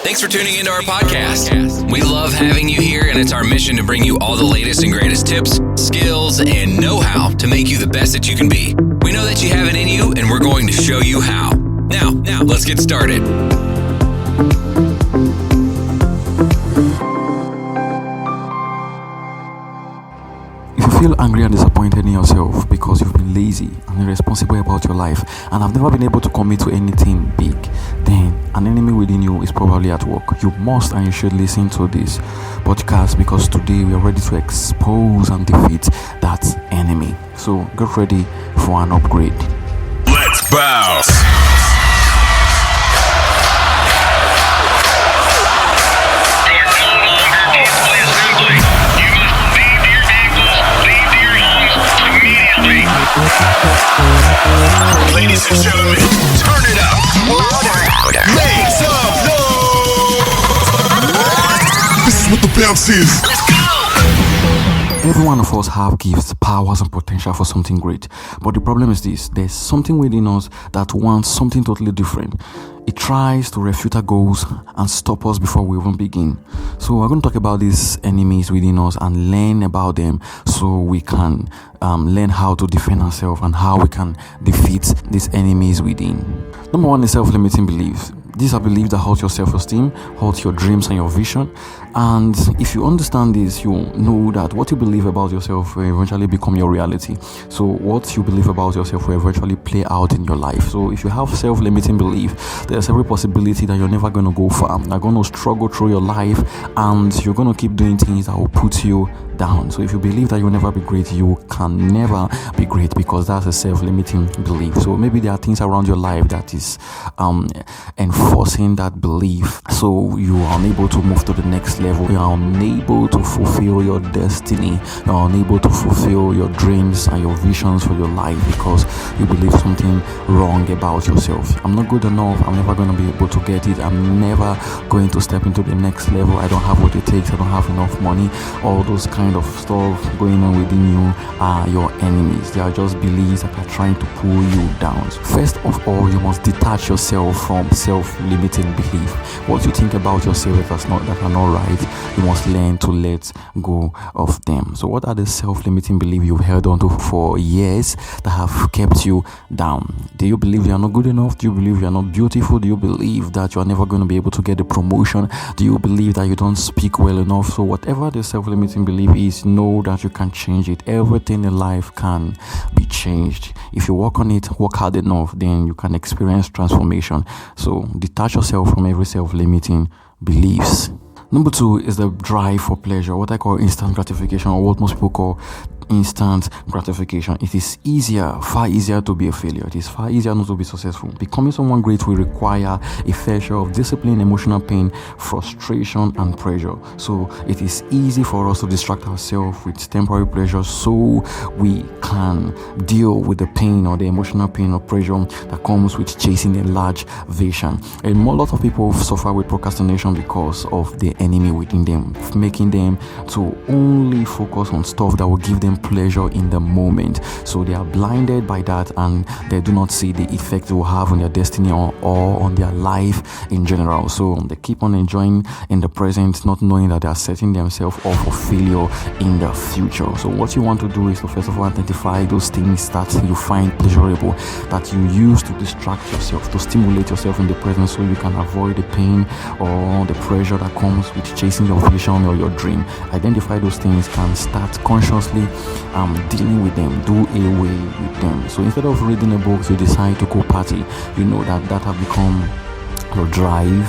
Thanks for tuning into our podcast. We love having you here, and it's our mission to bring you all the latest and greatest tips, skills, and know-how to make you the best that you can be. We know that you have it in you, and we're going to show you how. Now, let's get started. If you feel angry and disappointed in yourself because you've been lazy and irresponsible about your life and have never been able to commit to anything big, then an enemy within you is probably at work. You must and you should listen to this podcast because today we are ready to expose and defeat that enemy. So get ready for an upgrade. Let's bounce. Ladies and gentlemen, turn it up. Louder. Make some noise. This is what the bounce is. Let's go. Every one of us have gifts, powers, and potential for something great. But the problem is this: there's something within us that wants something totally different. It tries to refute our goals and stop us before we even begin. So we're going to talk about these enemies within us and learn about them so we can learn how to defend ourselves and how we can defeat these enemies within. Number one is self-limiting beliefs. These are beliefs that hurt your self-esteem, hurt your dreams and your vision. And if you understand this, you know that what you believe about yourself will eventually become your reality. So what you believe about yourself will eventually play out in your life. So if you have self-limiting belief, there's every possibility that you're never going to go far. You're going to struggle through your life and you're going to keep doing things that will put you down. So if you believe that you'll never be great, you can never be great because that's a self-limiting belief. So maybe there are things around your life that is enforcing that belief, so you are unable to move to the next level. You are unable to fulfill your destiny. You are unable to fulfill your dreams and your visions for your life because you believe something wrong about yourself. I'm not good enough. I'm never going to be able to get it. I'm never going to step into the next level. I don't have what it takes. I don't have enough money. All those kind of stuff going on within you are your enemies. They are just beliefs that are trying to pull you down. First of all, you must detach yourself from self-limiting belief. What you think about yourself that are not right, you must learn to let go of them. So what are the self-limiting beliefs you've held on to for years that have kept you down? Do you believe you are not good enough? Do you believe you are not beautiful? Do you believe that you are never going to be able to get a promotion? Do you believe that you don't speak well enough? So whatever the self-limiting belief is, know that you can change it. Everything in life can be changed. If you work on it, work hard enough, then you can experience transformation. So detach yourself from every self-limiting beliefs. Number two is the drive for pleasure, what I call instant gratification, or what most people call instant gratification. It is far easier to be a failure. It is far easier not to be successful. Becoming someone great will require a fair share of discipline, emotional pain, frustration, and pressure. So it is easy for us to distract ourselves with temporary pleasure so we can deal with the pain or the emotional pain or pressure that comes with chasing a large vision. And a lot of people suffer with procrastination because of the enemy within them, making them to only focus on stuff that will give them pleasure in the moment. So they are blinded by that and they do not see the effect it will have on their destiny or on their life in general. So they keep on enjoying in the present, not knowing that they are setting themselves up for failure in the future. So what you want to do is to first of all identify those things that you find pleasurable, that you use to distract yourself, to stimulate yourself in the present so you can avoid the pain or the pressure that comes with chasing your vision or your dream. Identify those things and start consciously dealing with them, do away with them. So instead of reading a book, you decide to go party. You know that have become your drive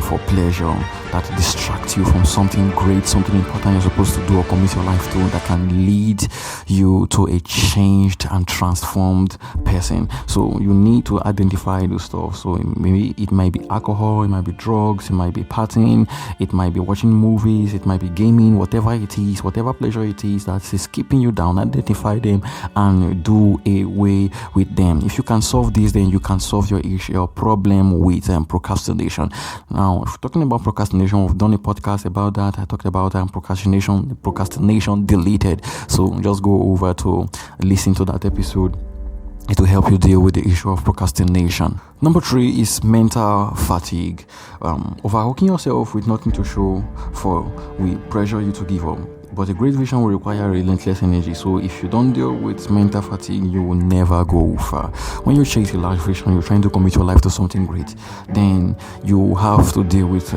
for pleasure that distracts you from something great, something important you're supposed to do or commit your life to, that can lead you to a changed and transformed person. So you need to identify those stuff. So maybe it might be alcohol, it might be drugs, it might be partying, it might be watching movies, it might be gaming, whatever it is, whatever pleasure it is that is keeping you down. Identify them and do away with them. If you can solve this, then you can solve your issue, your problem with procrastination. Now, if we're talking about procrastination, we've done a podcast about that. I talked about procrastination deleted. So just go over to listen to that episode It will help you deal with the issue of procrastination. Number 3 is mental fatigue. Overworking yourself with nothing to show for will pressure you to give up. But a great vision will require relentless energy. So if you don't deal with mental fatigue, you will never go far. When you chase a large vision, you're trying to commit your life to something great, then you have to deal with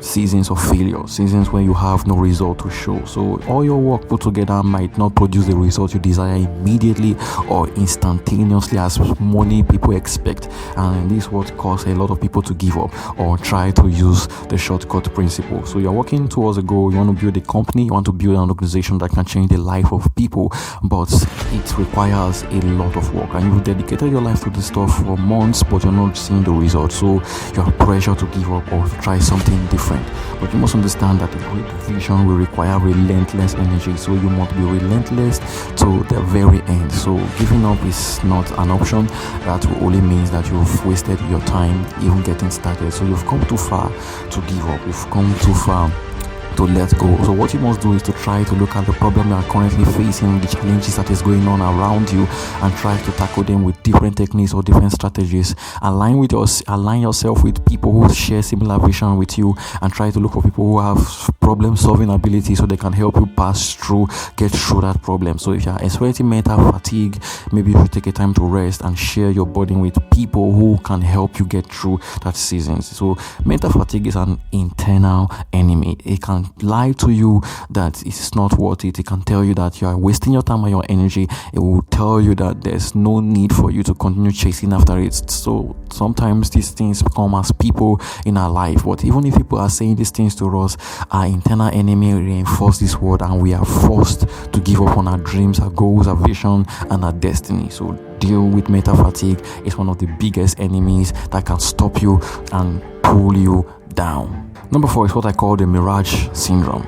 seasons of failure, seasons where you have no result to show. So all your work put together might not produce the result you desire immediately or instantaneously as many people expect. And this is what causes a lot of people to give up or try to use the shortcut principle. So you're working towards a goal. You want to build a company, you want to build an organization that can change the life of people, but it requires a lot of work, and you've dedicated your life to this stuff for months, but you're not seeing the result. So you have pressure to give up or to try something different. But you must understand that a great vision will require relentless energy. So you must be relentless to the very end. So giving up is not an option. That only means that you've wasted your time even getting started. So you've come too far to give up. You've come too far to let go. So what you must do is to try to look at the problem you are currently facing, the challenges that is going on around you, and try to tackle them with different techniques or different strategies. Align yourself with people who share similar vision with you, and try to look for people who have problem solving ability so they can help you get through that problem. So if you are experiencing mental fatigue, maybe you should take a time to rest and share your burden with people who can help you get through that season. So mental fatigue is an internal enemy. It can lie to you that it's not worth it. It can tell you that you are wasting your time and your energy. It will tell you that there's no need for you to continue chasing after it. So sometimes these things come as people in our life, but even if people are saying these things to us, our internal enemy reinforce this word, and we are forced to give up on our dreams, our goals, our vision, and our destiny. So deal with mental fatigue. It's one of the biggest enemies that can stop you and pull you down. Number 4 is what I call the mirage syndrome.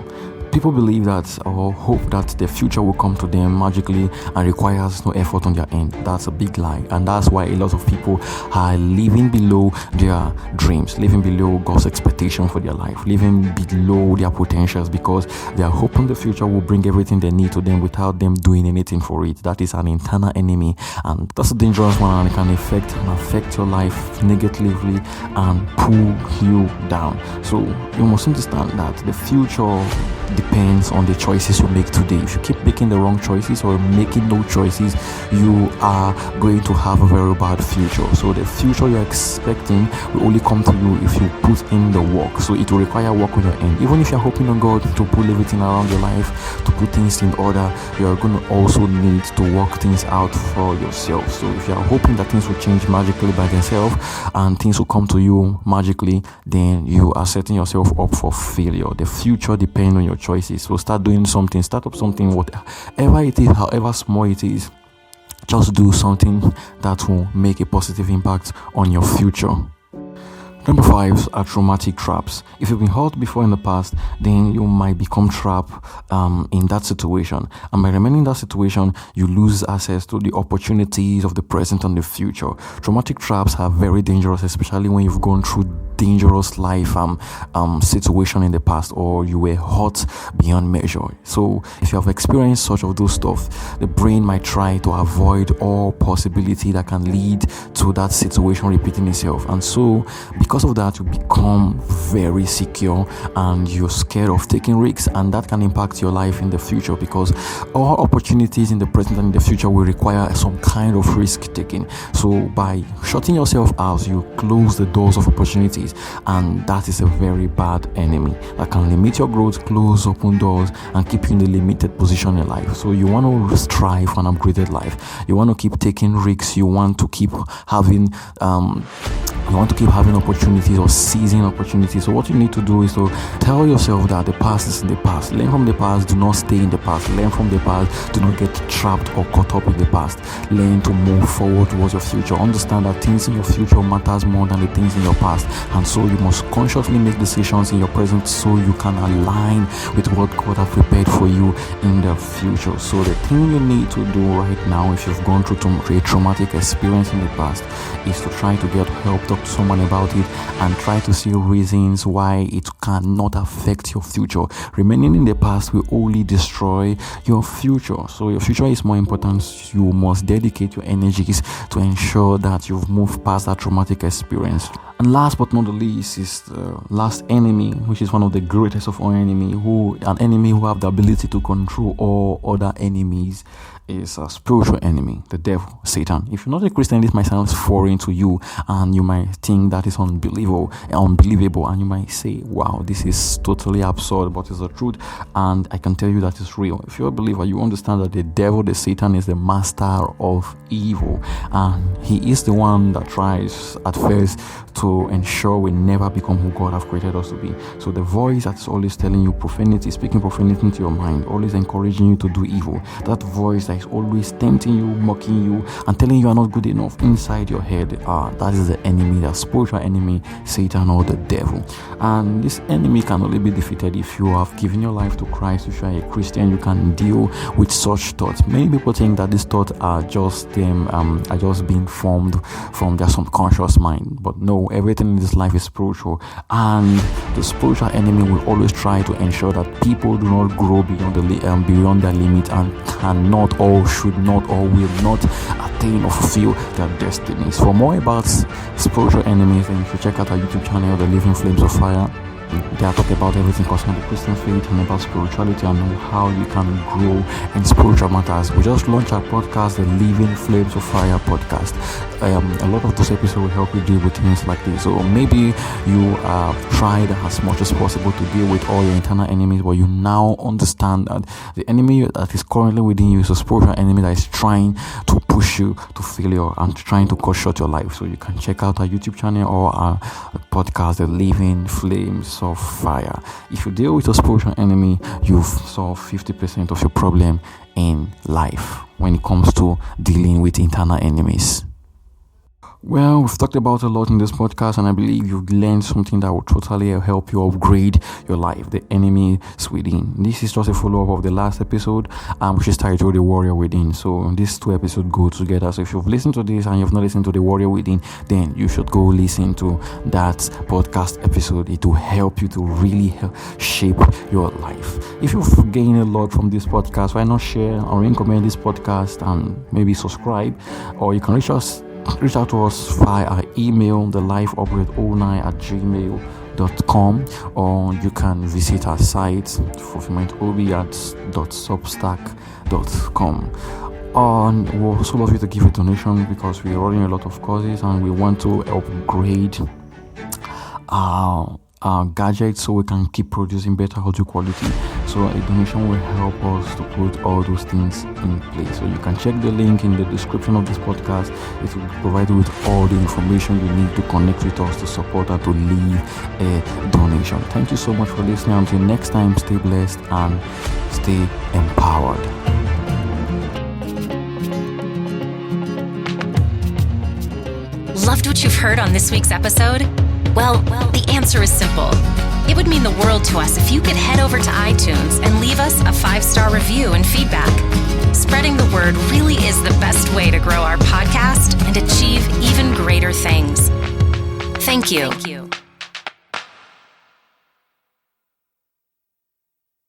People believe that or hope that the future will come to them magically and requires no effort on their end. That's a big lie, and that's why a lot of people are living below their dreams, living below God's expectation for their life, living below their potentials, because they are hoping the future will bring everything they need to them without them doing anything for it. That is an internal enemy, and that's a dangerous one, and it can affect your life negatively and pull you down. So you must understand that the future depends on the choices you make today. If you keep making the wrong choices or making no choices, you are going to have a very bad future. So the future you're expecting will only come to you if you put in the work. So it will require work on your end. Even if you're hoping on God to pull everything around your life, to put things in order, you're going to also need to work things out for yourself. So if you're hoping that things will change magically by themselves and things will come to you magically, then you are setting yourself up for failure. The future depends on your choices. So start doing something, start up something, whatever it is, however small it is. Just do something that will make a positive impact on your future. Number 5 are traumatic traps. If you've been hurt before in the past, then you might become trapped in that situation. And by remaining in that situation, you lose access to the opportunities of the present and the future. Traumatic traps are very dangerous, especially when you've gone through dangerous life situation in the past, or you were hurt beyond measure. So if you have experienced such of those stuff, the brain might try to avoid all possibility that can lead to that situation repeating itself. And so because of that, you become very secure and you're scared of taking risks, and that can impact your life in the future, because all opportunities in the present and in the future will require some kind of risk taking. So by shutting yourself out, you close the doors of opportunities, and that is a very bad enemy that can limit your growth, close open doors, and keep you in a limited position in life. So you want to strive for an upgraded life. You want to keep taking risks. You want to keep having opportunities or seizing opportunities. So what you need to do is to tell yourself that the past is in the past. Learn from the past. Do not stay in the past. Learn from the past. Do not get trapped or caught up in the past. Learn to move forward towards your future. Understand that things in your future matters more than the things in your past, and so you must consciously make decisions in your present so you can align with what God has prepared for you in the future. So the thing you need to do right now, if you've gone through a traumatic experience in the past, is to try to get help, talk talk to someone about it and try to see reasons why it cannot affect your future. Remaining in the past will only destroy your future. So your future is more important. You must dedicate your energies to ensure that you've moved past that traumatic experience. And last but not the least is the last enemy, which is one of the greatest of all enemy, an enemy who have the ability to control all other enemies, is a spiritual enemy, the devil, Satan. If you're not a Christian, this might sound foreign to you, and you might think that is unbelievable, and you might say, wow, this is totally absurd, but it's the truth, and I can tell you that it's real. If you're a believer, you understand that the devil, the Satan, is the master of evil, and he is the one that tries at first to ensure we never become who God has created us to be. So the voice that's always telling you profanity, speaking profanity into your mind, always encouraging you to do evil, that voice that is always tempting you, mocking you, and telling you are not good enough inside your head, that is the enemy, the spiritual enemy, Satan or the devil. And this enemy can only be defeated if you have given your life to Christ. If you are a Christian, you can deal with such thoughts. Many people think that these thoughts are just being formed from their subconscious mind, but no, everything in this life is spiritual, and the spiritual enemy will always try to ensure that people do not grow beyond their limit and cannot or should not or will not attain or fulfill their destinies. For more about spiritual enemies, then you should check out our YouTube channel, The Living Flames of Fire. They are talking about everything concerning the Christian faith and about spirituality and how you can grow in spiritual matters. We just launched our podcast, the Living Flames of Fire podcast. A lot of those episodes will help you deal with things like this. So maybe you tried as much as possible to deal with all your internal enemies, but you now understand that the enemy that is currently within you is a spiritual enemy that is trying to push you to failure and trying to cut short your life. So you can check out our YouTube channel or our podcast, The Living Flames of Fire. If you deal with a spiritual enemy, you've solved 50% of your problem in life when it comes to dealing with internal enemies. Well, we've talked about a lot in this podcast, and I believe you've learned something that will totally help you upgrade your life. The enemy is within. This is just a follow-up of the last episode, which is titled The Warrior Within. So these two episodes go together. So if you've listened to this and you've not listened to The Warrior Within, then you should go listen to that podcast episode. It will help you to really shape your life. If you've gained a lot from this podcast, why not share or recommend this podcast and maybe subscribe? Or you can reach out to us via our email, thelifeupgrade09@gmail.com, or you can visit our site, fulfillmentobi@substack.com. And we'll also love you to give a donation because we're running a lot of courses and we want to upgrade our gadgets so we can keep producing better audio quality. So a donation will help us to put all those things in place. So you can check the link in the description of this podcast. It will provide you with all the information you need to connect with us, to support and to leave a donation. Thank you so much for listening. Until next time, stay blessed and stay empowered. Loved what you've heard on this week's episode? Well, the answer is simple. It would mean the world to us if you could head over to iTunes and leave us a 5-star review and feedback. Spreading the word really is the best way to grow our podcast and achieve even greater things. Thank you.